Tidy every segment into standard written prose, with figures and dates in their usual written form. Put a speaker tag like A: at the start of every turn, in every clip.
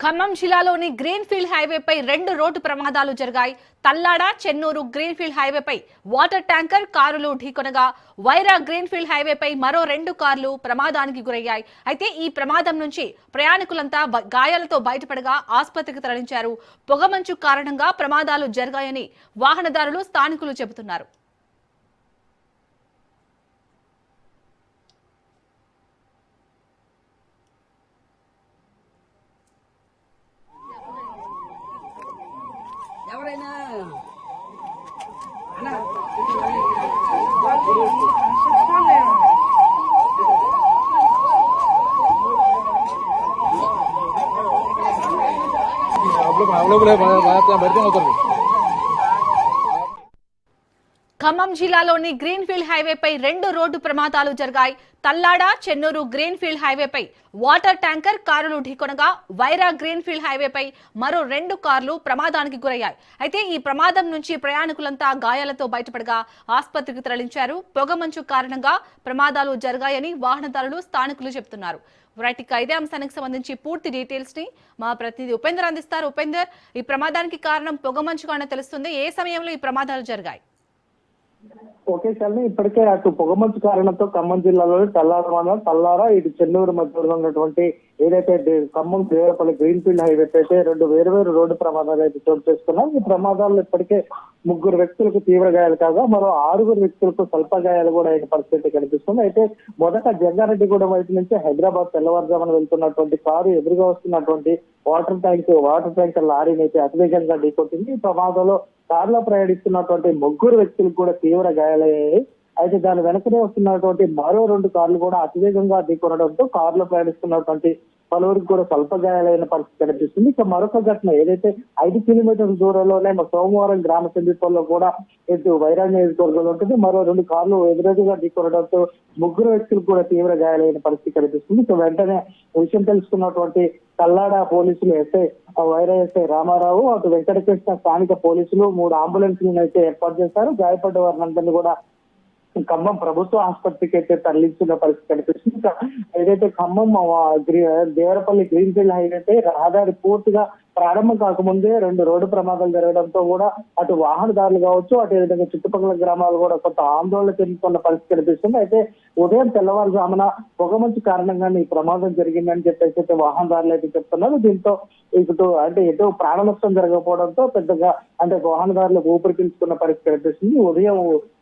A: ఖమ్మం జిల్లాలోని గ్రీన్ఫీల్డ్ హైవేపై 2 రోడ్డు ప్రమాదాలు జరిగాయి. తల్లాడ చెన్నూరు గ్రీన్ఫీల్డ్ హైవేపై వాటర్ ట్యాంకర్ కారులు ఢీకొనగా వైరా గ్రీన్ఫీల్డ్ హైవేపై మరో 2 కార్లు ప్రమాదానికి గురయ్యాయి. అయితే ఈ ప్రమాదం నుంచి ప్రయాణికులంతా గాయాలతో బయటపడగా ఆసుపత్రికి తరలించారు. పొగమంచు కారణంగా ప్రమాదాలు జరిగాయని వాహనదారులు స్థానికులు చెబుతున్నారు.
B: ఎవరైనా
A: ఖమ్మం జిల్లాలోని గ్రీన్ఫీల్డ్ హైవేపై 2 రోడ్డు ప్రమాదాలు జరిగాయి. తల్లాడ చెన్నూరు గ్రీన్ఫీల్డ్ హైవేపై వాటర్ ట్యాంకర్ కారులు ఢీకొనగా వైరా గ్రీన్ఫీల్డ్ హైవేపై మరో 2 కార్లు ప్రమాదానికి గురయ్యాయి. అయితే ఈ ప్రమాదం నుంచి ప్రయాణికులంతా గాయాలతో బయటపడగా ఆసుపత్రికి తరలించారు. పొగమంచు కారణంగా ప్రమాదాలు జరిగాయని వాహనదారులు స్థానికులు చెబుతున్నారు. రైట్, ఇదే అంశానికి సంబంధించి పూర్తి డీటెయిల్స్ ని మా ప్రతినిధి ఉపేందర్ అందిస్తారు. ఉపేందర్, ఈ ప్రమాదానికి కారణం పొగమంచుగానే తెలుస్తుంది. ఏ సమయంలో ఈ ప్రమాదాలు జరిగాయి?
C: ఓకే శాలిని, ఇప్పటికే అటు పొగమంచు కారణంతో ఖమ్మం జిల్లాలోని తల్లార ఇటు చెన్నూరు మధ్యలో ఉన్నటువంటి ఏదైతే ఖమ్మం దేవరపల్లి గ్రీన్ఫీల్డ్ హైవే అయితే 2 వేరు రోడ్డు ప్రమాదాలు అయితే చోటు చేసుకున్నాం. ఈ ప్రమాదాల్లో ఇప్పటికే 3 వ్యక్తులకు తీవ్ర గాయాలు కాగా మరో 6 వ్యక్తులకు స్వల్ప గాయాలు కూడా అయిన పరిస్థితి కనిపిస్తుంది. అయితే మొదట జంగారెడ్డిగూడెం వైపు నుంచి హైదరాబాద్ తెల్లవారుజామున వెళ్తున్నటువంటి కారు ఎదురుగా వస్తున్నటువంటి వాటర్ ట్యాంకర్ లారీని అయితే అతివేగంగా ఢీకొట్టింది. ఈ ప్రమాదంలో కారులో ప్రయాణిస్తున్నటువంటి 3 వ్యక్తులకు కూడా తీవ్ర గాయాలయ్యాయి. అయితే దాని వెనకనే వస్తున్నటువంటి మరో 2 కార్లు కూడా అతివేగంగా ఢీకొనడంతో కారులో ప్రయాణిస్తున్నటువంటి పలువురికి కూడా స్వల్ప గాయాలైన పరిస్థితి కనిపిస్తుంది. ఇక మరొక ఘటన ఏదైతే 5 కిలోమీటర్ల దూరంలోనే సోమవారం గ్రామ సమీపంలో కూడా ఇటు వైరా నియోజకవర్గంలో ఉంటుంది. మరో 2 కార్లు ఎదురెదురుగా ఢీకొనడంతో 3 వ్యక్తులకు కూడా తీవ్ర గాయాలైన పరిస్థితి కనిపిస్తుంది. ఇక వెంటనే విషయం తెలుసుకున్నటువంటి కల్లాడ పోలీసులు వైరా ఎస్ఐ రామారావు, అటు వెంకటకృష్ణ స్థానిక పోలీసులు 3 అంబులెన్స్లను అయితే ఏర్పాటు చేశారు. గాయపడ్డ వారినందరినీ కూడా ఖమ్మం ప్రభుత్వ ఆసుపత్రికి అయితే తరలించిన పరిస్థితి కనిపిస్తుంది. ఏదైతే ఖమ్మం దేవరపల్లి గ్రీన్ఫీల్డ్ హైవే రహదారి పూర్తిగా ప్రారంభం కాకముందే 2 రోడ్డు ప్రమాదాలు జరగడంతో కూడా అటు వాహనదారులు కావచ్చు, అటు విధంగా చుట్టుపక్కల గ్రామాలు కూడా కొంత ఆందోళన చెందుతున్న పరిస్థితి కనిపిస్తుంది. అయితే ఉదయం తెల్లవారుజామున పొగమంచు కారణంగానే ఈ ప్రమాదం జరిగిందని చెప్పేసి అయితే వాహనదారులు అయితే చెప్తున్నారు. దీంతో ఎటు ప్రాణ నష్టం జరగకపోవడంతో పెద్దగా వాహనదారులకు ఊపిరి పీల్చుకున్న పరిస్థితి కనిపిస్తుంది.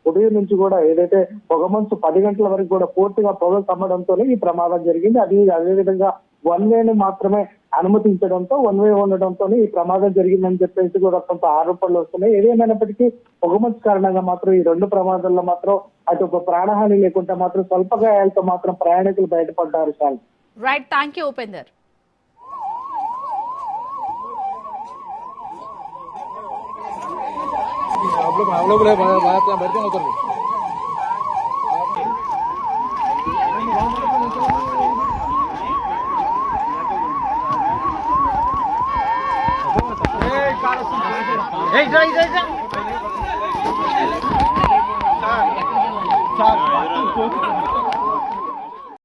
C: ఉదయం నుంచి కూడా ఏదైతే పొగమంచు 10 గంటల వరకు కూడా పూర్తిగా పొగ కమ్మడంతోనే ఈ ప్రమాదం జరిగింది. అదేవిధంగా 1 వేని మాత్రమే అనుమతించడంతో 1 వే ఉండడంతో ఈ ప్రమాదం జరిగిందని చెప్పేసి కూడా కొంత ఆరోపణలు వస్తున్నాయి. ఏదేమైనప్పటికీ పొగమంచు కారణంగా మాత్రం ఈ 2 ప్రమాదాల్లో మాత్రం అటు ప్రాణహాని లేకుండా మాత్రం స్వల్ప గాయాలతో మాత్రం ప్రయాణికులు బయటపడ్డారు. Sir
A: right, thank you Upender.
D: Hey,